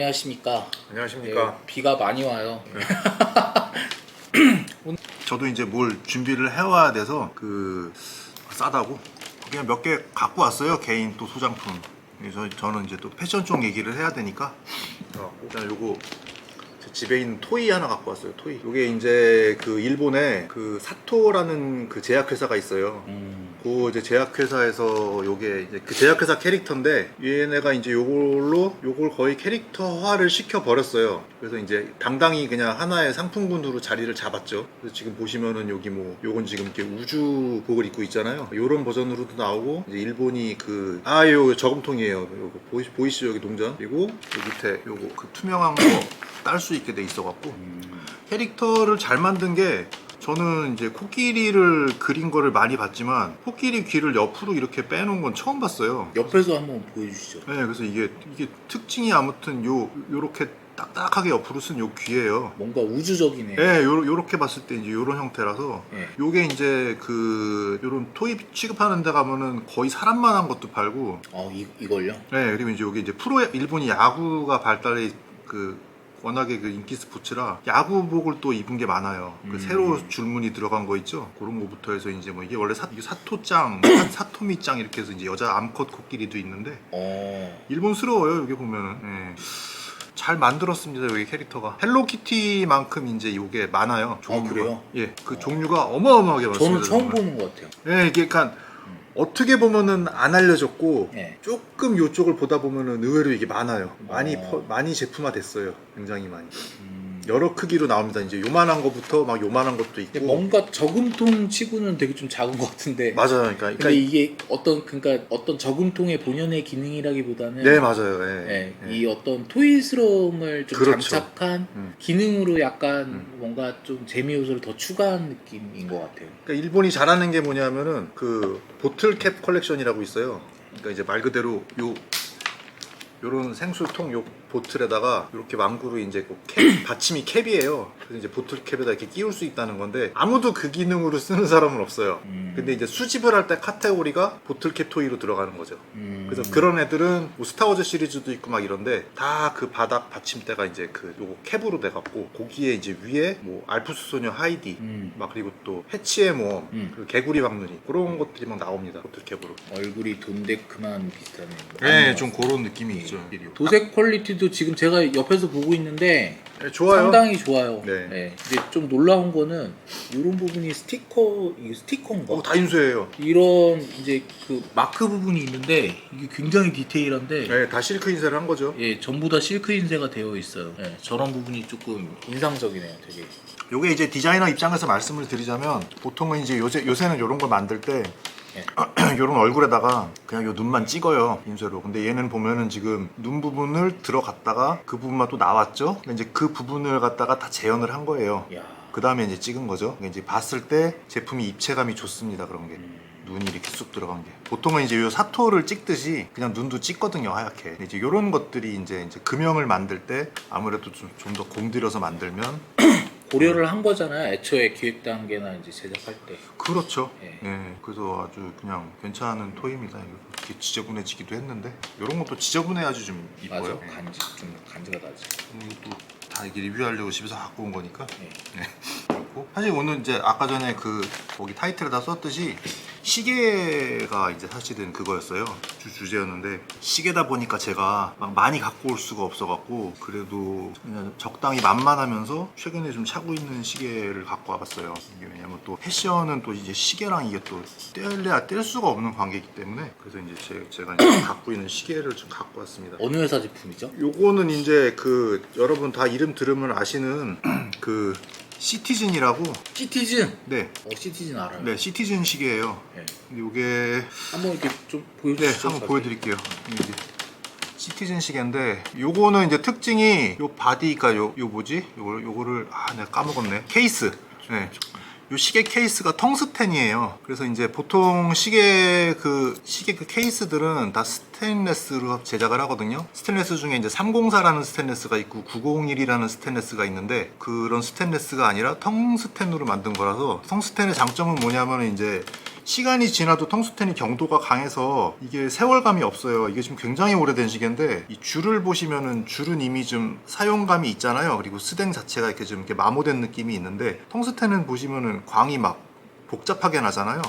안녕하십니까. 안녕하십니까. 네, 비가 많이 와요. 네. 저도 이제 뭘 준비를 해와야 돼서 싸다고 그냥 몇 개 갖고 왔어요. 개인 또 소장품. 그래서 저는 이제 또 패션 쪽 얘기를 해야 되니까 일단 요거 제 집에 있는 토이 하나 갖고 왔어요. 토이. 요게 이제 그 일본에 그 사토라는 그 제약회사가 있어요. 그 이제 제약회사에서 요게 이제 그 제약회사 캐릭터인데 얘네가 이제 요걸 거의 캐릭터화를 시켜 버렸어요. 그래서 이제 당당히 그냥 하나의 상품군으로 자리를 잡았죠. 그래서 지금 보시면은 여기 뭐 요건 지금 이렇게 우주복을 입고 있잖아요. 요런 버전으로도 나오고 이제 일본이 요 저금통이에요. 요거 보이시죠? 여기 동전. 그리고 요 밑에 요거 그 투명한 거 딸 수 있게 돼 있어 갖고 캐릭터를 잘 만든 게 저는 이제 코끼리를 그린 거를 많이 봤지만 코끼리 귀를 옆으로 이렇게 빼놓은 건 처음 봤어요. 옆에서 한번 보여주시죠. 네, 그래서 이게 특징이 아무튼 요렇게 딱딱하게 옆으로 쓴 요 귀예요. 뭔가 우주적이네요. 네, 요렇게 봤을 때 이제 요런 형태라서 네. 요게 이제 요런 토이 취급하는 데 가면은 거의 사람만한 것도 팔고. 이걸요? 네, 그리고 이제 요게 이제 일본이 야구가 발달해 워낙에 인기 스포츠라 야구복을 또 입은 게 많아요. 새로 줄무늬 들어간 거 있죠? 그런 거부터 해서 이제 뭐 이게 원래 이게 사토짱, 사토미짱 이렇게 해서 이제 여자 암컷 코끼리도 있는데 일본스러워요. 여기 보면은. 네. 잘 만들었습니다. 여기 캐릭터가 헬로키티만큼 이제 요게 많아요. 종류가. 그래요? 예, 그 종류가 어마어마하게 많습니다. 저는 처음 보는 것 같아요. 예, 이게 약간 어떻게 보면은 안 알려졌고 네. 조금 요쪽을 보다 보면은 의외로 이게 많아요. 많이 제품화 됐어요. 굉장히 많이. 여러 크기로 나옵니다. 이제 요만한 거부터 막 요만한 것도 있고. 뭔가 저금통 치고는 되게 좀 작은 것 같은데. 맞아요. 근데 이게 어떤 저금통의 본연의 기능이라기보다는 네, 맞아요. 예. 이 어떤 토이스러움을 좀 그렇죠. 장착한 기능으로 약간 뭔가 좀 재미 요소를 더 추가한 느낌인 것 같아요. 그러니까 일본이 잘하는 게 뭐냐면은 그 보틀캡 컬렉션이라고 있어요. 그러니까 이제 말 그대로 요런 생수통 요 보틀에다가 이렇게 왕구로 이제 받침이 캡이에요. 그래서 이제 보틀 캡에다 이렇게 끼울 수 있다는 건데 아무도 그 기능으로 쓰는 사람은 없어요. 근데 이제 수집을 할 때 카테고리가 보틀 캡 토이로 들어가는 거죠. 그래서 그런 애들은 뭐 스타워즈 시리즈도 있고 막 이런데 다 그 바닥 받침대가 이제 요거 캡으로 돼갖고 거기에 이제 위에 뭐 알프스 소녀 하이디 막 그리고 또 해치의 모험 그리고 개구리 박누리 그런 것들이 막 나옵니다. 보틀 캡으로. 얼굴이 돈데크만 비슷하네요. 네, 좀 그런 느낌이 있죠. 도색 퀄리티도 지금 제가 옆에서 보고 있는데 네, 좋아요. 상당히 좋아요. 네. 근데 좀 놀라운 거는 이런 부분이 스티커인가? 다 인수해요. 이런 이제 그 마크 부분이 있는데 이게 굉장히 디테일한데 네, 다 실크 인쇄를 한 거죠. 전부 다 실크 인쇄가 되어 있어요. 저런 부분이 조금 인상적이네요, 되게. 요게 이제 디자이너 입장에서 말씀을 드리자면 보통은 이제 요새는 이런 걸 만들 때 요런 얼굴에다가 그냥 요 눈만 찍어요, 인쇄로. 근데 얘는 보면은 지금 눈 부분을 들어갔다가 그 부분만 또 나왔죠. 근데 이제 그 부분을 갖다가 다 재현을 한 거예요. 그 다음에 이제 찍은 거죠. 이제 봤을 때 제품이 입체감이 좋습니다. 그런 게 눈이 이렇게 쑥 들어간 게. 보통은 이제 요 사토를 찍듯이 그냥 눈도 찍거든요, 하얗게. 근데 이제 요런 것들이 이제 금형을 만들 때 아무래도 좀 더 공들여서 만들면 고려를 한 거잖아요. 애초에 기획 단계나 이제 제작할 때. 그렇죠. 네. 네, 그래서 아주 그냥 괜찮은 토이입니다. 이렇게 지저분해지기도 했는데 이런 것도 지저분해야지 좀 이뻐요. 맞아. 간지가 나지. 이것도 다 이게 리뷰하려고 집에서 갖고 온 거니까. 네. 그렇고 사실 오늘 이제 아까 전에 거기 타이틀에다 썼듯이 시계가 이제 사실은 그거였어요. 주제였는데 시계다 보니까 제가 막 많이 갖고 올 수가 없어갖고 그래도 그냥 적당히 만만하면서 최근에 좀 차고 있는 시계를 갖고 와봤어요. 이게 왜냐면 또 패션은 또 이제 시계랑 이게 또 뗄래야 뗄 수가 없는 관계이기 때문에 그래서 이제 제가 이제 갖고 있는 시계를 좀 갖고 왔습니다. 어느 회사 제품이죠? 요거는 이제 여러분 다 이름 들으면 아시는 시티즌이라고. 시티즌? 네. 시티즌 알아요. 네, 시티즌 시계예요. 네. 근데 요게 한번 이렇게 좀 네, 보여주시죠. 한번 보여드릴게요. 이게 시티즌 시계인데 요거는 이제 특징이 요 바디가 뭐지? 요거를 내가 까먹었네. 케이스. 네. 요 시계 케이스가 텅스텐이에요. 그래서 이제 보통 시계 케이스들은 다 스테인레스로 제작을 하거든요. 스테인레스 중에 이제 304라는 스테인레스가 있고 901이라는 스테인레스가 있는데 그런 스테인레스가 아니라 텅스텐으로 만든 거라서 텅스텐의 장점은 뭐냐면 이제 시간이 지나도 텅스텐이 경도가 강해서 이게 세월감이 없어요. 이게 지금 굉장히 오래된 시계인데 이 줄을 보시면은 줄은 이미 좀 사용감이 있잖아요. 그리고 스댕 자체가 이렇게 좀 이렇게 마모된 느낌이 있는데 텅스텐은 보시면은 광이 막 복잡하게 나잖아요.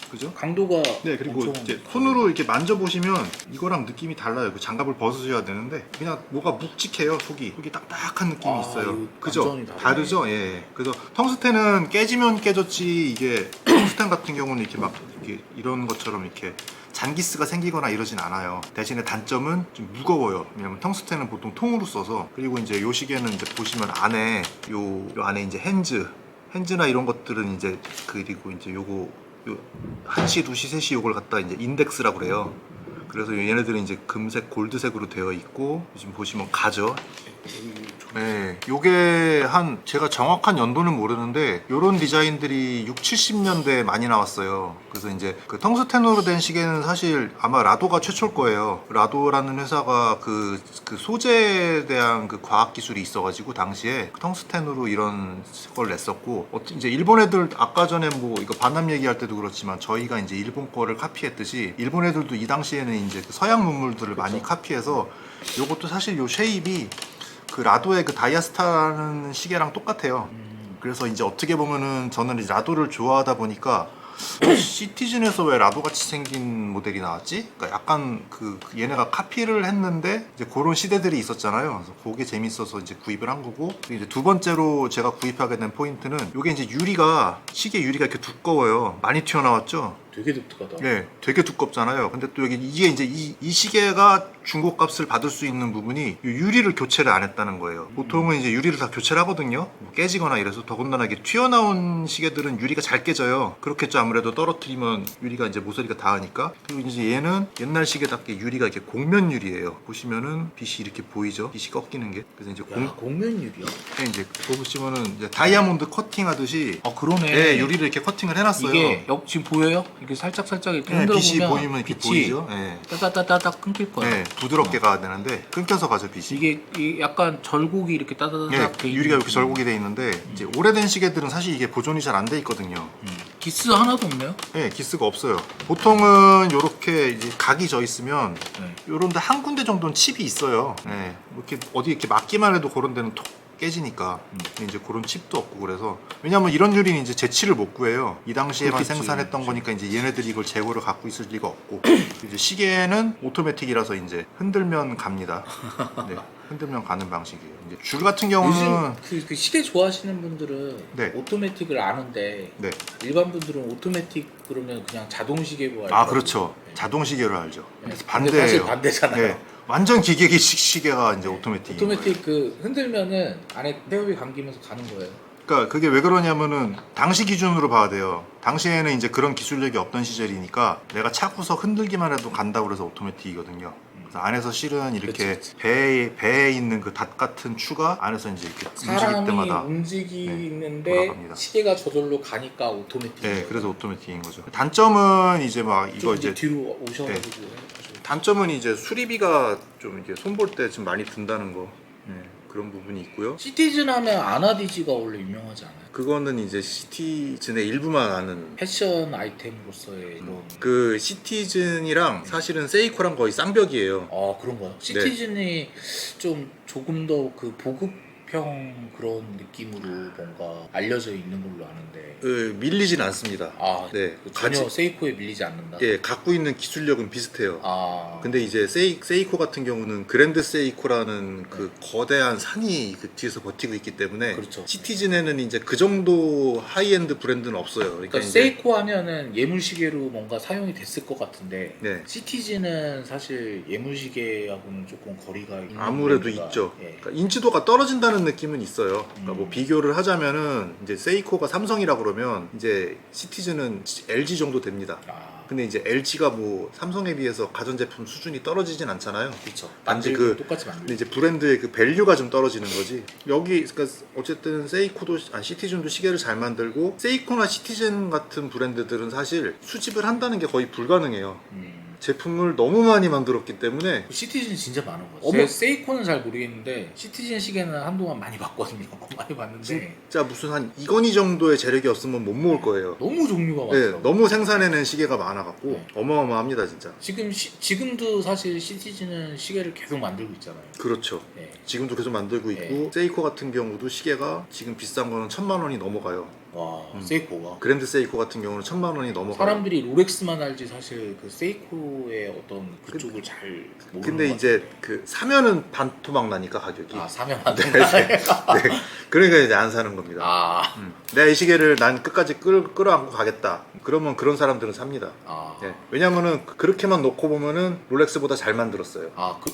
그죠? 강도가 네, 그리고 엄청 이제 손으로 이렇게 만져보시면 이거랑 느낌이 달라요. 그 장갑을 벗으셔야 되는데 그냥 뭐가 묵직해요. 속이 딱딱한 느낌이 아, 있어요. 이거 그죠? 완전히 다르네. 다르죠? 예. 그래서 텅스텐은 깨지면 깨졌지 이게 텅스텐 같은 경우는 이렇게 막 이렇게 이런 것처럼 이렇게 잔기스가 생기거나 이러진 않아요. 대신에 단점은 좀 무거워요. 왜냐면 텅스텐은 보통 통으로 써서. 그리고 이제 요 시계는 이제 보시면 안에 요 안에 이제 핸즈나 이런 것들은 이제 그리고 이제 요거 1시, 2시, 3시 요걸 갖다 이제 인덱스라고 그래요. 그래서 얘네들은 이제 금색, 골드색으로 되어 있고 지금 보시면 가죠. 네, 요게 한 제가 정확한 연도는 모르는데 요런 디자인들이 6, 70년대에 많이 나왔어요. 그래서 이제 그 텅스텐으로 된 시계는 사실 아마 라도가 최초일 거예요. 라도라는 회사가 그 소재에 대한 그 과학 기술이 있어가지고 당시에 텅스텐으로 이런 걸 냈었고 이제 일본 애들 아까 전에 뭐 이거 반남 얘기할 때도 그렇지만 저희가 이제 일본 거를 카피했듯이 일본 애들도 이 당시에는 이제 그 서양 문물들을 많이 카피해서 요것도 사실 요 쉐입이 그 라도의 그 다이아스타라는 시계랑 똑같아요. 그래서 이제 어떻게 보면은 저는 이제 라도를 좋아하다 보니까 시티즌에서 왜 라도 같이 생긴 모델이 나왔지? 그러니까 약간 그 얘네가 카피를 했는데 이제 그런 시대들이 있었잖아요. 그래서 그게 재밌어서 이제 구입을 한 거고 이제 두 번째로 제가 구입하게 된 포인트는 이게 이제 시계 유리가 이렇게 두꺼워요. 많이 튀어나왔죠? 되게 독특하다. 네, 되게 두껍잖아요. 근데 또 여기 이게 이제 이 시계가 중고값을 받을 수 있는 부분이 이 유리를 교체를 안 했다는 거예요. 보통은 이제 유리를 다 교체를 하거든요. 뭐 깨지거나 이래서 더군다나 이게 튀어나온 시계들은 유리가 잘 깨져요. 그렇겠죠. 아무래도 떨어뜨리면 유리가 이제 모서리가 닿으니까. 그리고 이제 얘는 옛날 시계답게 유리가 이렇게 곡면 유리예요. 보시면은 빛이 이렇게 보이죠. 빛이 꺾이는 게. 그래서 이제 곡면 유리야? 이제 보시면은 이제 다이아몬드 커팅 하듯이 아 그러네. 네, 유리를 이렇게 커팅을 해놨어요. 이게 지금 보여요? 이게 살짝 이렇게 네, 흔들어 빛이 보면 보이면 이렇게 보이죠. 네. 따따따따 끊길 거야. 네, 부드럽게 가야 되는데 끊겨서 가죠 빛이. 이게 약간 절곡이 이렇게 따따따딱 네, 유리가 이렇게 절곡이 돼 있는데 이제 오래된 시계들은 사실 이게 보존이 잘 안 돼 있거든요. 기스 하나도 없네요. 네, 기스가 없어요. 보통은 이렇게 이제 각이 져 있으면 요런데 한 군데 정도는 칩이 있어요. 네, 이렇게 어디 이렇게 맞기만 해도 그런 데는 톡 깨지니까. 근데 이제 그런 칩도 없고 그래서 왜냐면 이런 유리는 이제 재치를 못 구해요. 이 당시에만 그렇겠지. 생산했던 거니까 이제 얘네들이 이걸 재고를 갖고 있을 리가 없고 이제 시계는 오토매틱이라서 이제 흔들면 갑니다. 네, 흔들면 가는 방식이에요. 이제 줄 같은 경우는 요즘 그 시계 좋아하시는 분들은 네. 오토매틱을 아는데 네. 일반 분들은 오토매틱 그러면 그냥 자동 시계로 알고. 아 그렇죠. 자동 시계를 알죠. 네. 그래서 근데 반대예요. 사실 반대잖아요. 네. 완전 기계식 시계가 이제 오토매틱. 오토매틱 그 흔들면은 안에 태엽이 감기면서 가는 거예요. 그러니까 그게 왜 그러냐면은 당시 기준으로 봐야 돼요. 당시에는 이제 그런 기술력이 없던 시절이니까 내가 차고서 흔들기만 해도 간다고 그래서 오토매틱이거든요. 그래서 안에서 실은 이렇게 그치. 배에 있는 그 닷 같은 추가 안에서 이제 이렇게 움직일 사람이 때마다 움직이는데 돌아갑니다. 시계가 저절로 가니까 오토매틱. 네, 그래서 오토매틱인 거죠. 단점은 이제 막 이거 이제 이제 뒤로 오셔가지고. 단점은 이제 수리비가 좀 이렇게 손볼 때 좀 많이 든다는 거. 네, 그런 부분이 있고요. 시티즌 하면 아나디지가 원래 유명하지 않아요? 그거는 이제 시티즌의 일부만 아는. 패션 아이템으로서의 이런. 그 시티즌이랑 사실은 세이코랑 거의 쌍벽이에요. 아 그런가요? 시티즌이 좀 조금 더 그 보급형 그런 느낌으로 뭔가 알려져 있는 걸로 아는데. 밀리진 않습니다. 아, 네, 그 전혀 같이- 세이코에 밀리지 않는다. 예, 갖고 있는 기술력은 비슷해요. 아, 근데 이제 세이코 같은 경우는 그랜드 세이코라는 그 거대한 산이 그 뒤에서 버티고 있기 때문에 그렇죠. 시티즌에는 이제 그 정도 하이엔드 브랜드는 없어요. 그러니까 이제 세이코 하면은 예물시계로 뭔가 사용이 됐을 것 같은데 네. 시티즌은 사실 예물시계하고는 조금 거리가 있는 아무래도 브랜드가, 있죠. 예. 그러니까 인지도가 떨어진다는 느낌은 있어요. 그러니까 뭐 비교를 하자면은 이제 세이코가 삼성이라 그러면 이제 시티즌은 LG 정도 됩니다. 아, 근데 이제 LG가 뭐 삼성에 비해서 가전제품 수준이 떨어지진 않잖아요. 그렇죠. 단지 만들고 똑같이 만들고. 근데 이제 브랜드의 그 밸류가 좀 떨어지는 거지. 여기 그러니까 어쨌든 시티즌도 시계를 잘 만들고 세이코나 시티즌 같은 브랜드들은 사실 수집을 한다는 게 거의 불가능해요. 제품을 너무 많이 만들었기 때문에 시티즌 진짜 많은 것 같아요. 제가 세이코는 잘 모르겠는데 시티즌 시계는 한동안 많이 봤거든요. 많이 봤는데 진짜 무슨 한 이건희 정도의 재력이 없으면 못 모을 거예요. 너무 종류가 네, 많더라고요. 너무 생산해낸 시계가 많아갖고 네. 어마어마합니다 진짜. 지금도 사실 시티즌은 시계를 계속 만들고 있잖아요. 그렇죠. 네. 지금도 계속 만들고 있고 네. 세이코 같은 경우도 시계가 지금 비싼 거는 1,000만 원이 넘어가요. 와 세이코가 그랜드 세이코 같은 경우는 1,000만 원이 넘어가요. 사람들이 롤렉스만 알지 사실 그 세이코의 어떤 그쪽을 잘 모르는 근데 것 이제 같아요. 그 사면은 반토막 나니까 가격이. 아 사면 안 네. 된다. 네. 그러니까 이제 안 사는 겁니다. 아, 내가 이 시계를 난 끝까지 끌어안고 가겠다. 그러면 그런 사람들은 삽니다. 아, 네. 왜냐면은 그렇게만 놓고 보면은 롤렉스보다 잘 만들었어요.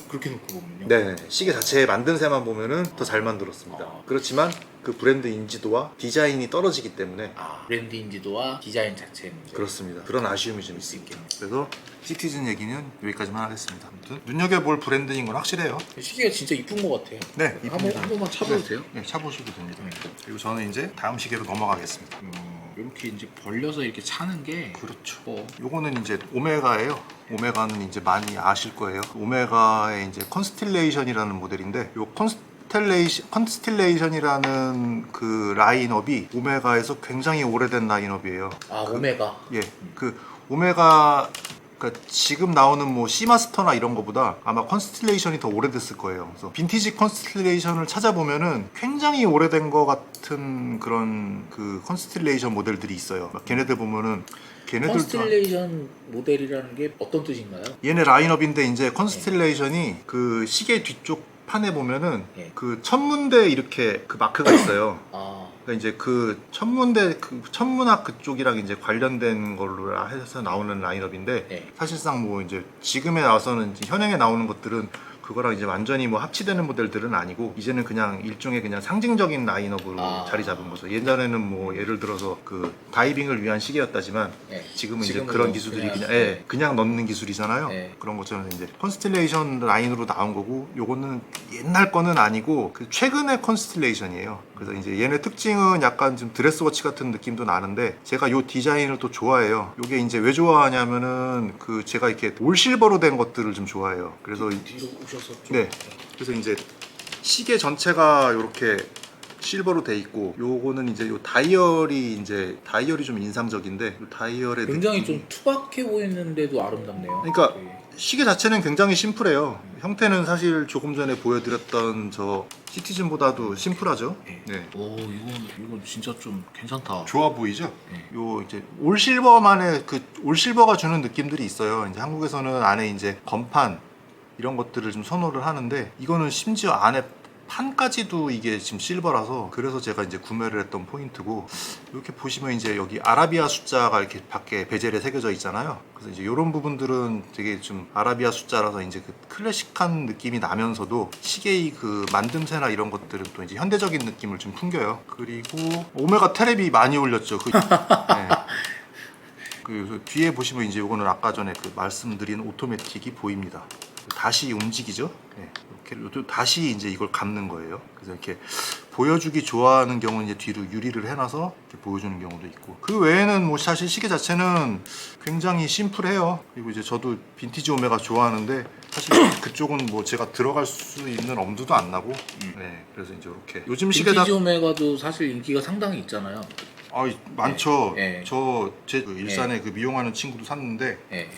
그렇게 놓고 보면요. 네, 시계 자체의 만듦새만 보면은 더 잘 만들었습니다. 아. 그렇지만 그 브랜드 인지도와 디자인이 떨어지기 때문에 브랜드 인지도와 디자인 자체는 이제 그렇습니다. 그런 아쉬움이 좀 수 있습니다. 있겠네요. 그래서 시티즌 얘기는 여기까지만 하겠습니다. 아무튼 눈여겨볼 브랜드인 건 확실해요. 시계가 진짜 이쁜 것 같아요. 네, 한 번만 차봐도 돼요? 네, 차보셔도 됩니다. 그리고 저는 이제 다음 시계로 넘어가겠습니다. 이렇게 이제 벌려서 이렇게 차는 게 그렇죠. 뭐 요거는 이제 오메가예요. 오메가는 이제 많이 아실 거예요. 오메가의 이제 컨스틸레이션이라는 모델인데 요 컨스틸레이션이라는 그 라인업이 오메가에서 굉장히 오래된 라인업이에요. 오메가. 예, 그 오메가 그러니까 지금 나오는 뭐 시마스터나 이런 거보다 아마 컨스틸레이션이 더 오래됐을 거예요. 그래서 빈티지 컨스틸레이션을 찾아보면은 굉장히 오래된 거 같은 그런 그 컨스틸레이션 모델들이 있어요. 막 걔네들 보면은 걔네들도 컨스텔레이션 모델이라는 게 어떤 뜻인가요? 얘네 라인업인데 이제 컨스틸레이션이 그 시계 뒤쪽 판에 보면은 예. 그 천문대 이렇게 그 마크가 있어요. 그러니까 이제 그 천문대 그 천문학 그쪽이랑 이제 관련된 걸로 해서 나오는 라인업인데 네. 사실상 뭐 이제 지금에 나와서는 현행에 나오는 것들은 그거랑 이제 완전히 뭐 합치되는 모델들은 아니고 이제는 그냥 일종의 그냥 상징적인 라인업으로 자리 잡은 거죠. 예전에는 뭐 예를 들어서 그 다이빙을 위한 시계였다지만 네. 지금은 이제 지금은 그런 뭐 기술들이 그냥, 그냥 네. 그냥 넣는 기술이잖아요. 네. 그런 것처럼 이제 컨스틸레이션 라인으로 나온 거고 요거는 옛날 거는 아니고 그 최근의 컨스틸레이션이에요. 그래서 이제 얘네 특징은 약간 좀 드레스워치 같은 느낌도 나는데 제가 요 디자인을 또 좋아해요. 요게 이제 왜 좋아하냐면은 그 제가 이렇게 올 실버로 된 것들을 좀 좋아해요. 그래서 뒤로 오셔서 좀. 네. 그래서 이제 시계 전체가 이렇게 실버로 돼 있고 요거는 이제 요 다이얼이 좀 인상적인데 요 다이얼의 굉장히 느낌이 좀 투박해 보이는데도 아름답네요. 그러니까 되게. 시계 자체는 굉장히 심플해요. 형태는 사실 조금 전에 보여드렸던 저 시티즌보다도 심플하죠. 네. 네. 오 이건 진짜 좀 괜찮다. 좋아 보이죠? 네. 요 이제 올 실버만의 그 올 실버가 주는 느낌들이 있어요. 이제 한국에서는 안에 이제 건판 이런 것들을 좀 선호를 하는데 이거는 심지어 안에 판까지도 이게 지금 실버라서 그래서 제가 이제 구매를 했던 포인트고 이렇게 보시면 이제 여기 아라비아 숫자가 이렇게 밖에 베젤에 새겨져 있잖아요. 그래서 이제 이런 부분들은 되게 좀 아라비아 숫자라서 이제 그 클래식한 느낌이 나면서도 시계의 그 만듦새나 이런 것들은 또 이제 현대적인 느낌을 좀 풍겨요. 그리고 오메가 테랩이 많이 올렸죠. 네. 그 뒤에 보시면 이제 이거는 아까 전에 그 말씀드린 오토매틱이 보입니다. 다시 움직이죠. 네. 이렇게 다시 이제 이걸 감는 거예요. 그래서 이렇게 보여주기 좋아하는 경우는 이제 뒤로 유리를 해놔서 이렇게 보여주는 경우도 있고. 그 외에는 뭐 사실 시계 자체는 굉장히 심플해요. 그리고 이제 저도 빈티지 오메가 좋아하는데 사실 그쪽은 뭐 제가 들어갈 수 있는 엄두도 안 나고. 네. 그래서 이제 이렇게 요즘 시계다. 빈티지 오메가도 사실 인기가 상당히 있잖아요. 많죠. 네. 제 일산에 그 미용하는 친구도 샀는데 네.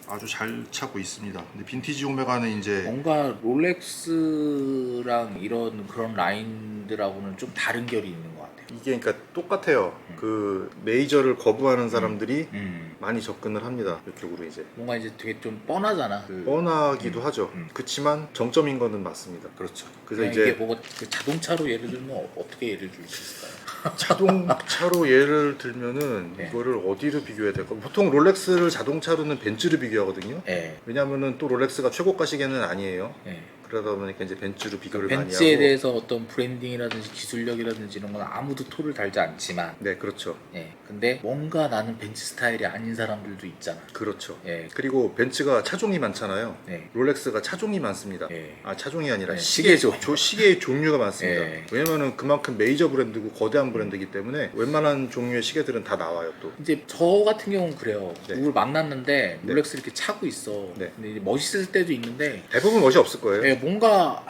아주 잘 차고 있습니다. 근데 빈티지 오메가는 이제 뭔가 롤렉스랑 이런 그런 라인들하고는 좀 다른 결이 있는 것 같아요. 이게 그러니까 똑같아요. 그 메이저를 거부하는 사람들이 음. 많이 접근을 합니다. 이쪽으로 이제 뭔가 이제 되게 좀 뻔하잖아. 뻔하기도 하죠. 그렇지만 정점인 거는 맞습니다. 그렇죠. 그래서 그냥 이제 이게 뭐가 그 자동차로 예를 들면 어떻게 예를 들 수 있을까요? 자동차로 예를 들면은 네. 이거를 어디로 비교해야 될까? 보통 롤렉스를 자동차로는 벤츠를 비교하거든요. 네. 왜냐면은 또 롤렉스가 최고가 시계는 아니에요. 네. 그러다 보니까 이제 벤츠로 비교를 많이 벤츠에 하고. 대해서 어떤 브랜딩이라든지 기술력이라든지 이런 건 아무도 토를 달지 않지만 네, 그렇죠. 예, 근데 뭔가 나는 벤츠 스타일이 아닌 사람들도 있잖아. 그렇죠. 예, 그리고 벤츠가 차종이 많잖아요. 예, 롤렉스가 차종이 많습니다. 예. 아, 차종이 아니라 네, 시계죠. 시계죠. 시계의 종류가 많습니다. 예. 왜냐면은 그만큼 메이저 브랜드고 거대한 브랜드이기 때문에 웬만한 종류의 시계들은 다 나와요 또. 이제 저 같은 경우는 그래요. 네. 누굴 만났는데 네. 롤렉스 이렇게 차고 있어. 네. 근데 이제 멋있을 때도 있는데 대부분 멋이 없을 거예요. 예, 뭔가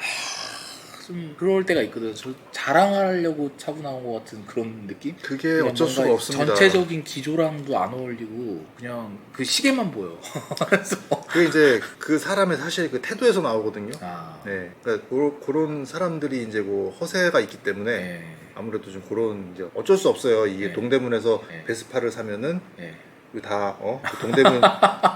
좀 그럴 때가 있거든. 저 자랑하려고 차고 나온 것 같은 그런 느낌? 그게 그냥 어쩔 수가 뭔가 없습니다. 전체적인 기조랑도 안 어울리고 그냥 그 시계만 보여. 그래서 그게 이제 그 사람의 사실 그 태도에서 나오거든요. 아, 네, 그러니까 그런 사람들이 이제 뭐 허세가 있기 때문에 네, 아무래도 좀 그런 이제 어쩔 수 없어요. 이게 네. 동대문에서 네. 베스파를 사면은 네, 다 그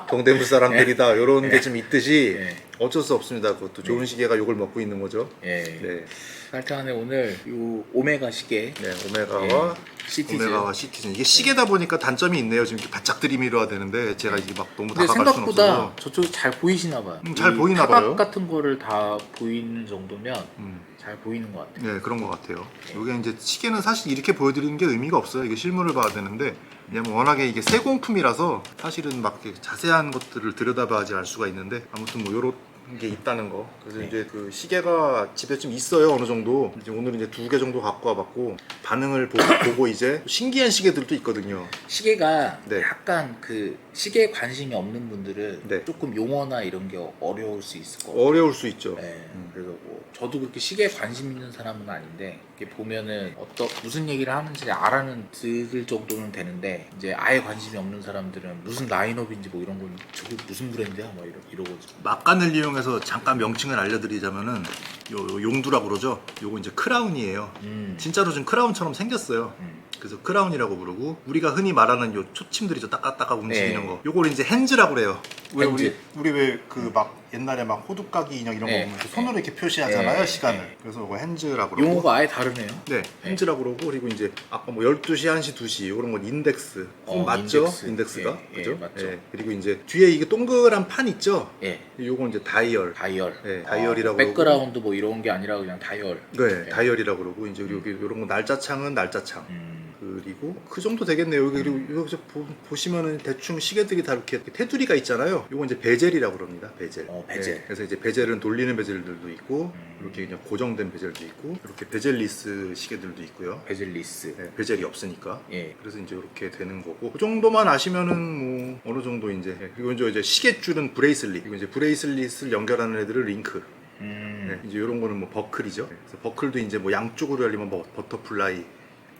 동대문 사람들이다 이런 게 좀 있듯이 네. 어쩔 수 없습니다. 그것도 좋은 시계가 욕을 먹고 있는 거죠. 예. 네, 하여튼간에 오늘 요 오메가 시계 네 오메가와 시티즈. 오메가와 시티즌 이게 시계다 보니까 단점이 있네요. 지금 이렇게 바짝 들이밀어야 되는데 제가 이게 막 너무 근데 다가갈 수는 생각보다 없어서. 저쪽 잘 보이시나 봐요. 잘 이 보이나 타각 봐요. 같은 거를 다 보이는 정도면 음. 잘 보이는 것 같아요. 네, 그런 것 같아요. 이게 이제 시계는 사실 이렇게 보여드리는 게 의미가 없어요. 이게 실물을 봐야 되는데, 왜냐면 워낙에 이게 세공품이라서 사실은 막 이렇게 자세한 것들을 들여다봐야지 알 수가 있는데, 아무튼 뭐 요런 게 있다는 거. 그래서 네. 이제 그 시계가 집에 좀 있어요, 어느 정도. 이제 오늘 이제 2개 정도 갖고 와봤고, 반응을 보고 이제 신기한 시계들도 있거든요. 시계가 네. 약간 그 시계에 관심이 없는 분들은 네. 조금 용어나 이런 게 어려울 수 있을 것 같아요. 어려울 수 있죠. 네. 그래서 뭐 저도 그렇게 시계에 관심 있는 사람은 아닌데 이렇게 보면은 무슨 얘기를 하는지 알아는 들을 정도는 되는데 이제 아예 관심이 없는 사람들은 무슨 라인업인지 뭐 이런 건 저게 무슨 브랜드야 뭐 이러거든요. 막간을 이용해서 잠깐 명칭을 알려드리자면은 요 용두라고 그러죠. 요거 이제 크라운이에요. 진짜로 좀 크라운처럼 생겼어요. 그래서 크라운이라고 부르고 우리가 흔히 말하는 요 초침들이죠. 딱딱딱 움직이는 네. 거. 요걸 이제 핸즈라고 그래요. 왜 핸즈. 우리 왜 그 막 옛날에 막 호두까기 인형 이런 거 네. 보면 이렇게 손으로 이렇게 표시하잖아요. 네. 시간을. 네. 그래서 요거 핸즈라고 그러고. 용어가 아예 다르네요. 네, 핸즈라고 그러고 그리고 이제 아까 뭐 12시, 1시, 2시 이런 건 인덱스. 맞죠? 인덱스가. 예, 그죠? 맞죠. 예. 그리고 이제 뒤에 이게 동그란 판 있죠? 예. 요건 이제 다이얼. 다이얼. 네, 다이얼이라고 그러고. 백그라운드 뭐 이런 게 아니라 그냥 다이얼. 네, 다이얼이라고 그러고 이제 여기 이런 거 날짜창은 날짜창. 그리고 그 정도 되겠네요. 여기 그리고 여기서 보시면은 대충 시계들이 다 이렇게 테두리가 있잖아요. 이건 이제 베젤이라고 그럽니다. 베젤. 베젤. 네, 그래서 이제 베젤은 돌리는 베젤들도 있고 이렇게 그냥 고정된 베젤도 있고 이렇게 베젤리스 시계들도 있고요. 베젤리스. 네, 베젤이 없으니까. 예. 그래서 이제 이렇게 되는 거고 그 정도만 아시면은 뭐 어느 정도 이제 그리고 이제 시계줄은 브레이슬릿 그리고 이제 브레이슬릿을 연결하는 애들은 링크. 네, 이제 이런 거는 뭐 버클이죠. 그래서 버클도 이제 뭐 양쪽으로 열리면 뭐 버터플라이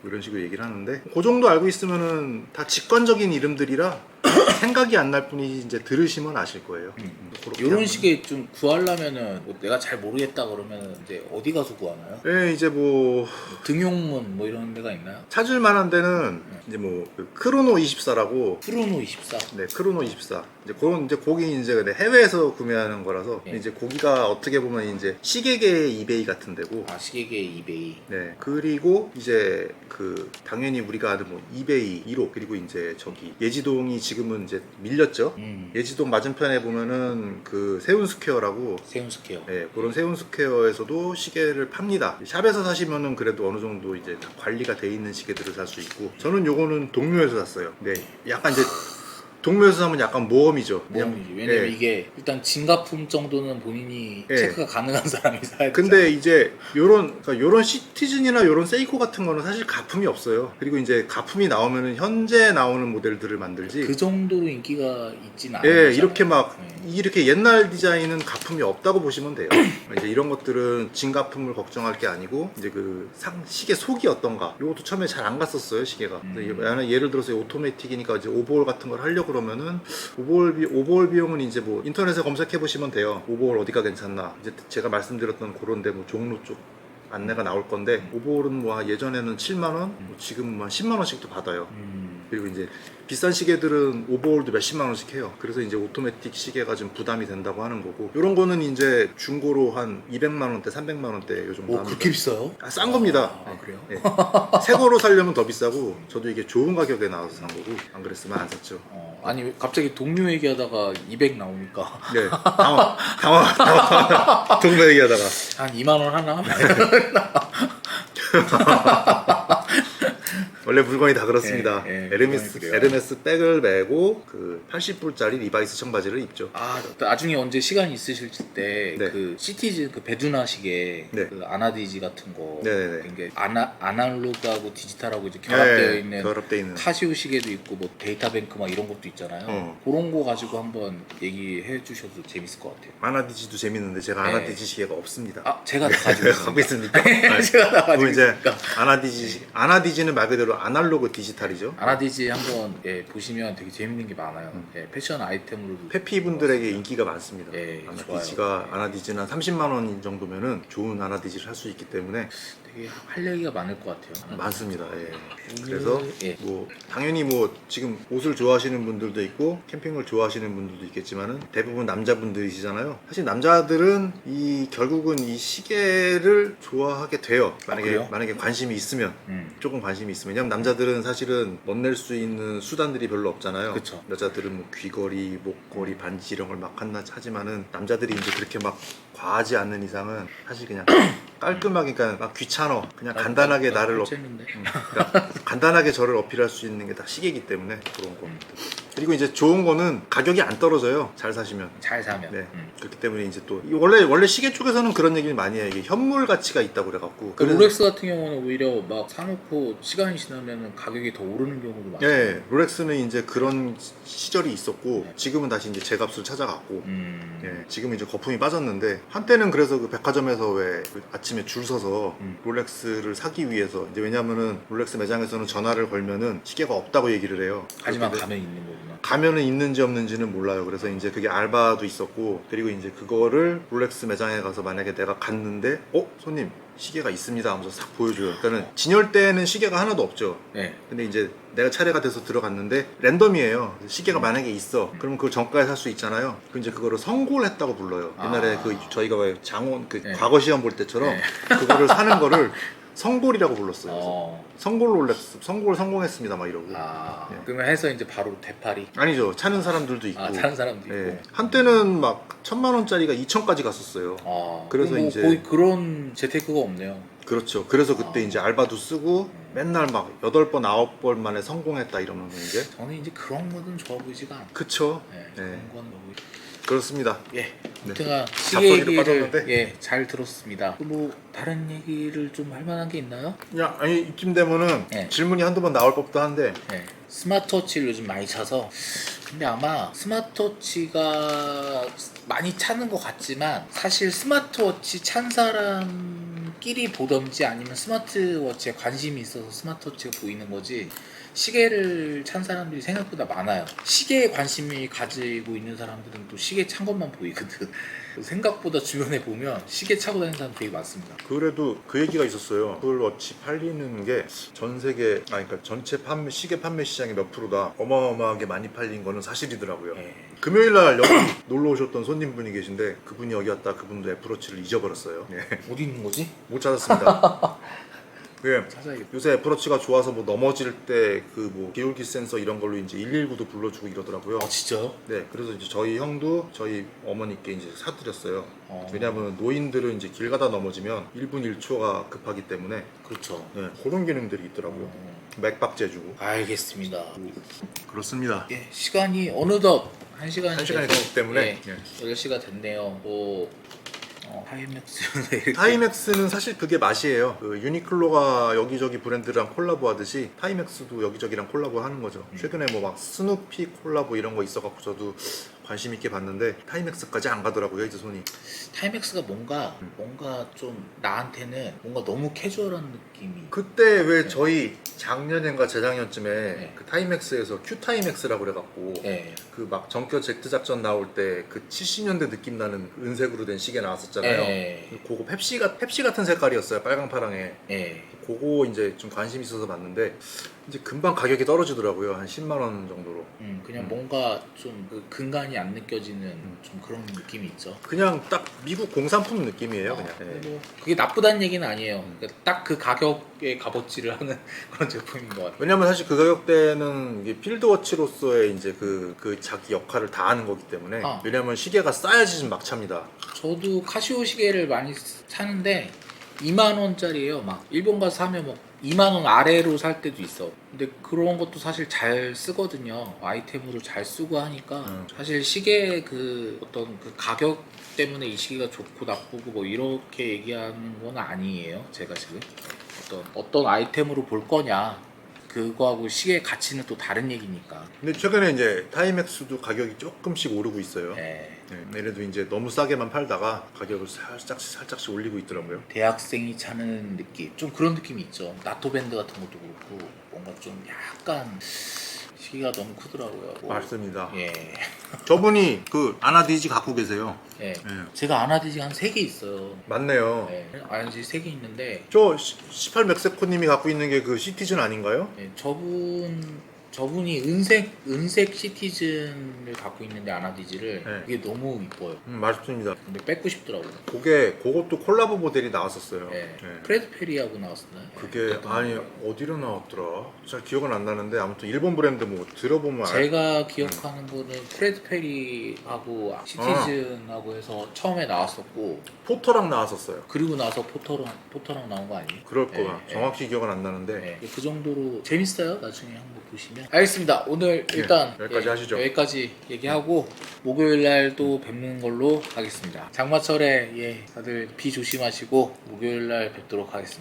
뭐 이런 식으로 얘기를 하는데 그 정도 알고 있으면은 다 직관적인 이름들이라 생각이 안 날 뿐이 이제 들으시면 아실 거예요. 그렇게 이런 하면. 식의 좀 구하려면은 뭐 내가 잘 모르겠다 그러면 이제 어디 가서 구하나요? 네, 이제 뭐 등용문 뭐 이런 데가 있나요? 찾을 만한 데는 이제 뭐 그 크로노 24라고 프로노 24. 네, 크로노 24. 이제 그런 이제 곡이 이제 근데 해외에서 구매하는 거라서 예. 이제 고기가 어떻게 보면 이제 시계계의 이베이 같은 데고. 아 시계계 이베이. 네. 그리고 이제 그 당연히 우리가 아는 뭐 이베이 1호 그리고 이제 저기 예지동이 지금은 이제 밀렸죠. 예지동 맞은편에 보면은 그 세운스퀘어라고 세운스퀘어. 네, 그런 세운스퀘어에서도 시계를 팝니다. 샵에서 사시면은 그래도 어느 정도 이제 다 관리가 돼 있는 시계들을 살 수 있고 저는 요거는 동묘에서 샀어요. 네, 약간 이제 동묘에서 사면 약간 모험이죠. 모험이지. 왜냐면 네. 이게 일단 진가품 정도는 본인이 네. 체크가 가능한 사람이 사야 돼. 근데 이제 요런 시티즌이나 요런 세이코 같은 거는 사실 가품이 없어요. 그리고 이제 가품이 나오면은 현재 나오는 모델들을 만들지. 그 정도로 인기가 있진 않아요. 예, 이렇게 막 이렇게 옛날 디자인은 가품이 없다고 보시면 돼요. 이제 이런 것들은 진가품을 걱정할 게 아니고 이제 그 시계 속이 어떤가. 이것도 처음에 잘 안 갔었어요 시계가. 예를 들어서 오토매틱이니까 이제 오버홀 같은 걸 하려고 그러면은 오버홀 비용은 이제 뭐 인터넷에 검색해 보시면 돼요. 오버홀 어디가 괜찮나. 이제 제가 말씀드렸던 그런데 뭐 종로 쪽 안내가 나올 건데 오버홀은 뭐 예전에는 7만 원, 뭐 지금 뭐 10만 원씩도 받아요. 그리고 이제 비싼 시계들은 오버홀도 몇십만 원씩 해요. 그래서 이제 오토매틱 시계가 좀 부담이 된다고 하는 거고, 이런 거는 이제 중고로 한 200만 원대, 300만 원대 요 정도 오, 합니다. 그렇게 비싸요? 싼 겁니다. 아, 그래요? 네. 새 거로 살려면 더 비싸고, 저도 이게 좋은 가격에 나와서 산 거고, 안 그랬으면 안 샀죠. 아니 왜 갑자기 동료 얘기하다가 200 나오니까 네, 당황. 동네 얘기하다가. 한 2만 원 하나? 원래 물건이 다 그렇습니다. 예, 에르메스, 그래요. 에르메스 백을 메고 그 80불짜리 리바이스 청바지를 입죠. 아, 나중에 언제 시간 있으실 때 네. 그 시티즌 그 베두나 시계 네. 그 아나디지 같은 거 네네네. 이게 아날로그하고 디지털하고 이제 결합되어 있는 결합되어 있는. 카시오 시계도 있고 뭐 데이터뱅크 막 이런 것도 있잖아요. 그런 거 가지고 한번 얘기해 주셔도 재밌을 것 같아요. 아나디지도 재밌는데 제가 네. 아나디지 시계가 없습니다. 아, 제가 다 가지고 갖고 있습니다. 있습니까? 제가 다 가지고 그럼 이제 있으니까. 아나디지는 말 그대로 아날로그 디지털이죠. 아나디지 한번 보시면 되게 재밌는 게 많아요. 패션 아이템으로도 페피 분들에게 인기가 많습니다. 예, 아나디지가 좋아요. 아나디지는 30만 원 정도면은 좋은 아나디지를 할 수 있기 때문에 되게 할 얘기가 많을 것 같아요. 많습니다. 예. 그래서 예. 뭐 당연히 뭐 지금 옷을 좋아하시는 분들도 있고 캠핑을 좋아하시는 분들도 있겠지만은 대부분 남자분들이시잖아요. 사실 남자들은 이 결국은 이 시계를 좋아하게 돼요. 그래요? 만약에 관심이 있으면 조금 관심이 있으면. 왜냐면 남자들은 사실은 멋낼 수 있는 수단들이 별로 없잖아요. 그쵸. 여자들은 뭐 귀걸이, 목걸이, 반지 이런 걸 막 하지만은 남자들이 이제 그렇게 막 과하지 않는 이상은 사실 그냥 깔끔하게, 그러니까 막 귀찮아, 그냥 간단하게 나를 재밌는데. 그러니까 간단하게 저를 어필할 수 있는 게 다 시계이기 때문에 그런 겁니다. 그리고 이제 좋은 거는 가격이 안 떨어져요. 잘 사시면. 잘 사면. 네. 그렇기 때문에 이제 또 원래 시계 쪽에서는 그런 얘기를 많이 해요. 이게 현물 가치가 있다고 그래갖고. 그 롤렉스 같은 경우는 오히려 막 사놓고 시간이 지나면 가격이 더 오르는 경우도 많아요. 네, 롤렉스는 이제 그런 시절이 있었고 지금은 다시 이제 제값을 찾아갔고. 예, 지금 이제 거품이 빠졌는데 한때는 그래서 그 백화점에서 왜 아침에 줄 서서 롤렉스를 사기 위해서, 이제 왜냐면은 롤렉스 매장에서는 전화를 걸면은 시계가 없다고 얘기를 해요. 하지만 그렇게 가면 있는 거구나. 가면은 있는지 없는지는 몰라요. 그래서 이제 그게 알바도 있었고, 그리고 이제 그거를 롤렉스 매장에 가서 만약에 내가 갔는데 손님 시계가 있습니다 하면서 싹 보여줘요. 그러니까는 진열대에는 시계가 하나도 없죠. 네. 근데 이제 내가 차례가 돼서 들어갔는데 랜덤이에요. 시계가 만약에 있어. 그러면 그걸 정가에 살 수 있잖아요. 그 이제 그거를 성골 했다고 불러요. 옛날에 그 저희가 왜 장원 그 네. 과거 시험 볼 때처럼 네. 그거를 사는 거를 성골이라고 불렀어요. 그래서 어. 성골 롤렉스, 성골 성공했습니다 막 이러고. 아. 예. 그러면 해서 이제 바로 대파리. 아니죠. 차는 사람들도 있고. 사는 사람도 있고. 예. 한때는 막 1,000만 원짜리가 2,000까지 갔었어요. 아. 그래서 뭐 이제- 거의 그런 재테크가 없네요. 그렇죠. 그래서 그때 이제 알바도 쓰고 맨날 막 8번, 9번 만에 성공했다 이러면 이제. 저는 이제 그런 거는 좋아 보이지가 않아요. 그쵸. 네. 예. 그런 건 너무. 그렇습니다. 예. 네. 제가 시계 잡소리로 얘기를 빠졌는데? 잘 들었습니다. 뭐 다른 얘기를 좀 할 만한 게 있나요? 야, 아니 이쯤 되면은 네. 질문이 한두 번 나올 법도 한데 네. 스마트워치를 요즘 많이 차서 근데 아마 스마트워치가 많이 차는 것 같지만 사실 스마트워치 찬 사람끼리 보던지 아니면 스마트워치에 관심이 있어서 스마트워치가 보이는 거지 시계를 찬 사람들이 생각보다 많아요. 시계에 관심이 가지고 있는 사람들은 또 시계 찬 것만 보이거든. 생각보다 주변에 보면 시계 차고 다니는 사람 되게 많습니다. 그래도 그 얘기가 있었어요. 애플워치 팔리는 게 전 세계, 그러니까 전체 시계 판매 시장의 몇 프로다 어마어마하게 많이 팔린 거는 사실이더라고요. 예. 금요일 날 여기 놀러 오셨던 손님분이 계신데 그분이 여기 왔다 그분도 애플워치를 잊어버렸어요. 예. 어디 있는 거지? 못 찾았습니다. 예. 찾아야겠다. 요새 애플워치가 좋아서 뭐 넘어질 때 그 뭐 기울기 센서 이런 걸로 이제 119도 불러주고 이러더라고요. 아 진짜요? 네, 그래서 이제 저희 형도 저희 어머니께 이제 사드렸어요. 어. 왜냐하면 노인들은 이제 길 가다 넘어지면 1분 1초가 급하기 때문에. 그렇죠. 네, 그런 기능들이 있더라고요. 맥박 재주고. 알겠습니다. 그렇습니다. 예, 시간이 어느덧 1시간이 한 시간이 돼서, 됐기 때문에. 예, 10시가 됐네요. 뭐 하이맥스 이렇게 타이맥스는 사실 그게 맛이에요. 그 유니클로가 여기저기 브랜드랑 콜라보 하듯이 타이맥스도 여기저기랑 콜라보 하는 거죠. 최근에 뭐 막 스누피 콜라보 이런 거 있어갖고 저도 관심 있게 봤는데 타이맥스까지 안 가더라고요 이제 손이. 타이맥스가 뭔가 좀 나한테는 뭔가 너무 캐주얼한 느낌이. 그때 왜 저희 작년인가 재작년쯤에 네. 그 타이맥스에서 큐타이맥스라고 그래갖고 예. 그 막 정교 제트 작전 나올 때 그 70년대 느낌 나는 은색으로 된 시계 나왔었잖아요. 예. 그거 펩시 같은 색깔이었어요. 빨강 파랑에. 예. 그거 이제 좀 관심이 있어서 봤는데 이제 금방 가격이 떨어지더라고요. 한 10만 원 정도로. 그냥 뭔가 좀그 근간이 안 느껴지는 좀 그런 느낌이 있죠. 그냥 딱 미국 공산품 느낌이에요, 그냥. 근데 네. 뭐 그게 나쁘다는 얘기는 아니에요. 딱 그 가격에 값어치를 하는 그런 제품인 것 같아요. 왜냐면 사실 그 가격대는 이게 필드워치로서의 이제 그 자기 역할을 다 하는 거기 때문에. 왜냐면 시계가 싸야지 좀 막 찹니다. 저도 카시오 시계를 많이 사는데 2만 원짜리예요. 막 일본 가서 사면 뭐 2만 원 아래로 살 때도 있어. 근데 그런 것도 사실 잘 쓰거든요. 아이템으로 잘 쓰고 하니까 사실 시계 그 어떤 그 가격 때문에 이 시계가 좋고 나쁘고 뭐 이렇게 얘기하는 건 아니에요. 제가 지금 어떤 아이템으로 볼 거냐, 그거하고 시계의 가치는 또 다른 얘기니까. 근데 최근에 이제 타이맥스도 가격이 조금씩 오르고 있어요. 네. 네, 얘네도 이제 너무 싸게만 팔다가 가격을 살짝씩 올리고 있더라고요. 대학생이 차는 느낌, 좀 그런 느낌이 있죠. 나토밴드 같은 것도 그렇고 뭔가 좀 약간 시기가 너무 크더라고요. 맞습니다. 예. 저분이 그 아나디지 갖고 계세요. 예. 예. 제가 아나디지 한 3개 있어요. 맞네요. 예. 아나디지 3개 있는데 저 18 멕세코님이 갖고 있는 게 그 시티즌 아닌가요? 예, 저분이 은색 시티즌을 갖고 있는데 아나디지를 네. 이게 너무 이뻐요. 맞습니다. 근데 뺏고 싶더라고요. 그것도 콜라보 모델이 나왔었어요. 예. 예. 프레드 페리하고 나왔었나요? 그게 아니 어디로 나왔더라? 잘 기억은 안 나는데 아무튼 일본 브랜드 뭐 들어보면 제가 기억하는 거는 프레드 페리하고 시티즌하고 해서 처음에 나왔었고 포터랑 나왔었어요. 그리고 나서 포터랑 나온 거 아니에요? 그럴 거야. 예, 정확히 기억은 안 나는데. 네, 그 정도로 재밌어요. 나중에 한번 보시면. 알겠습니다. 오늘 일단 여기까지 하시죠. 여기까지 얘기하고 목요일 날 또 뵙는 걸로 하겠습니다. 장마철에 다들 비 조심하시고 목요일 날 뵙도록 하겠습니다.